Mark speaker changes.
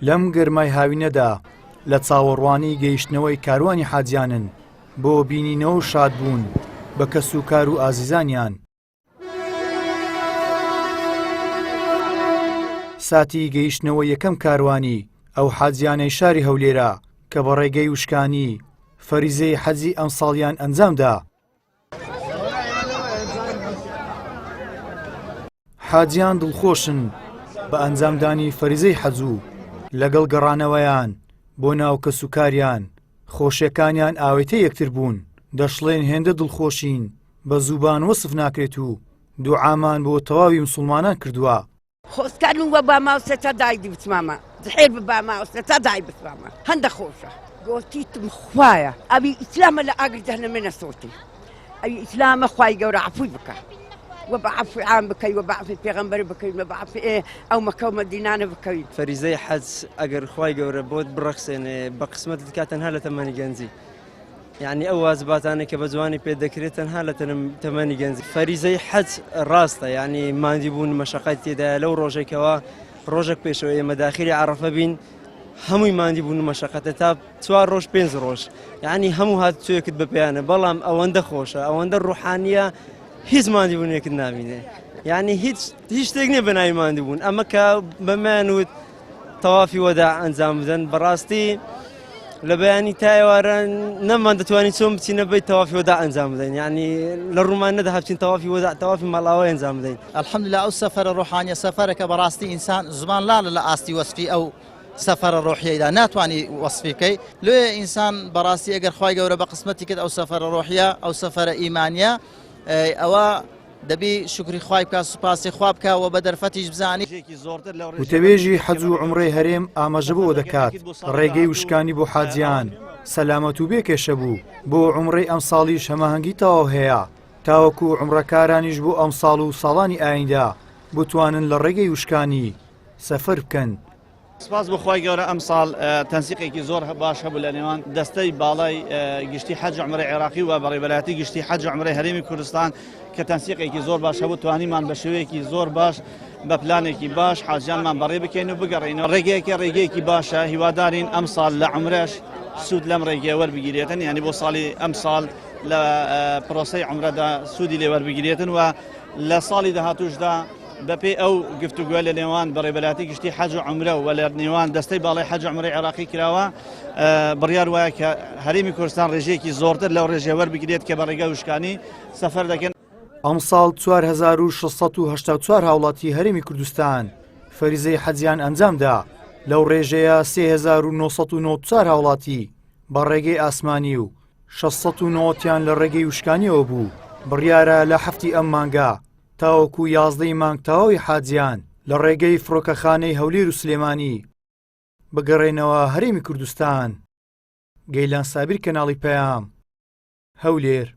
Speaker 1: لەم گەرمای هاوینەدا لە چاوەڕوانی گەیشتنەوەی کاروانی حاجیانن بۆ بینینەوە و شادبوون بە کەس و کار و ئازیزانیان. ساتی گەیشتنەوە یەکەم کاروانی ئەو حاجیانەی شاری هەولێرە کە بە ڕێگەی وشکانی فەریزەی حەجی ئەم ساڵیان ئەنجامدا. حاجیان دڵخۆشن بە ئەنجامدانی فەریزەی حەج و لەگەڵ گەڕانەوەیان بۆ ناو کەسوکاریان خۆشیەکانیان ئاوێتە یەکتر بوون. دەشڵێن هێندە دڵخۆشین بە زوبان وەسف ناکرێت و دوعامان بۆ تەواوی مسلمانان کردووە.
Speaker 2: خۆزکارم وە با ماوسەتە دایدی بتمامە زحێر ببا ماوسەتە دای بتمامە هەندە خۆشە گۆتیتم خوایە ئەوی ئیسلامە لە ئاگر جەهەنەمێ نەسۆتی ئەوی ئیسلامە خوای گەورە عەفوی بکە وبعفو عام بكي وبعفو پیغمبر بكي وبعفو او مكة ومدينة بكي.
Speaker 3: فەریزەی حەج ئەگەر خوای گەورە بۆت بڕەخسێنێ بە قسمەت دکات تەنها لە تەمەنی گەنجی، یعنی ئەو واجباتانە کە بە جوانی پێ دەکرێت تەنها لە تەمەنی گەنجی. فەریزەی حەج ڕاستە، یعنی ماندی بوون مەشەقەت تێدایە لەو ڕۆژێکەوە ڕۆژێک پێشەوە ئێمە داخلی عەرەفە بین هەمووی ماندی بوون مەشەقەتە تا 4 ڕۆژ 5 ڕۆژ، یعنی هەموو هاتوویەکت بە پێیانە، بەڵام ئەوەندە خۆشە ئەوەندە ڕوحانیە هیچ ماندی بوونێکت نامینێ، یعنی هیچ شتێک نییە بە ناوی ماندی بوون. ئەمە کە بەمانوت تەوافی وەداع ئەنجام بدەن بەڕاستی لە بەیانی تا ئێوارە نەمان دەتوانین چۆن بچینە بێت تەوافی وەداع ئەنجام بدەین، یعنی لە ڕوومان نەدەها بچین تەوافی وەداع تەوافی ماڵاوای ئەنجام بدەین.
Speaker 4: الحەمدوللا ئەو سەفەرە ڕوحانیە سەفەرێکە بەڕاستی ئینسان زمان لاڵە لە ئاستی وەسفی ئەو سەفەرە ڕۆحیەیدا ناتوانانی وەسفیکەی. لێ ئینسان بەڕاستی ئەگەر خوای گەورە بە قسمەتی کرد ئەو سەفەرە ڕۆحیە ئەو سەفەرە ئیمانیە ئەوە دەبی شکری خوای بکە سوپاسی خوا بکە و بە دەرفەتیش بزانی.
Speaker 1: وتەوێژی حەج و عومرەی هەرێم ئاماژە بۆ دەکات ڕێگەی وشکانی بۆ حاجیان سەلامەت و بێکێشە بوو بۆ عومرەی ئەم ساڵیش هەماهەنگی تەواو هەیە تاوەکو عومرەکارانیش بۆ ئەم ساڵ و ساڵانی ئایندا بتوانن لە ڕێگەی وشکانی سەفەر بکەن.
Speaker 5: سپاس بخوای گەورە ئەم ساڵ تەنسیقێکی زۆر باش هەبوو لە نێوان دەستەی باڵای گشتی حەج عومرەی عێراقی و بەڕێوەبەرایەتی گشتی حەج عومرەی هەرێمی کوردستان کە تەنسیقێکی زۆر باش هەبوو توانیمان بە شێوەیەکی زۆر باش بە پلانێکی باش حاجیانمان بەڕێ بکەین و بگەڕێنەوە. ڕێگەیەکی باشە هیوادارین ئەم ساڵ لە عومرەش سوود لەم ڕێگەیە وەربگیرێتن، یعنی بۆ ساڵی ئەم ساڵ لە پرۆسەی عومرەدا سوودی لێ وەربگیرێتن و لە ساڵی داهاتووشدا بەپێ ئەو گفتوگوێ لە نێوان بەڕێوەبەرایەتی گشتی حەج و عومرە و لە نێوان دەستەی باڵای حەج و عومرەی عێراقی کراوە بڕیار وایە کە هەرێمی کوردستان ڕێژەیەکی زۆرتر لەو ڕێژێ وەربگرێت کە بە ڕێگەی وشکانی سەفەر دەکەن.
Speaker 1: ئەم ساڵ 4684 هاوڵاتی هەرێمی کوردستان فەریزەی حەجیان ئەنجامدا، لەو ڕێژەیە 3994 هاوڵاتی بە ڕێگەی ئاسمانی و 690یان لە ڕێگەی وشکانیەوە بوو. بڕیارە لە هەفتی ئەم مانگە تاوەکو 11 مانگ تەواوی حاجیان لە ڕێگەی فڕۆکەخانەی هەولێر و سلێمانی بگەڕێنەوە هەرێمی کوردستان. گەیلان سابیر، کەناڵی پەیام، هەولێر.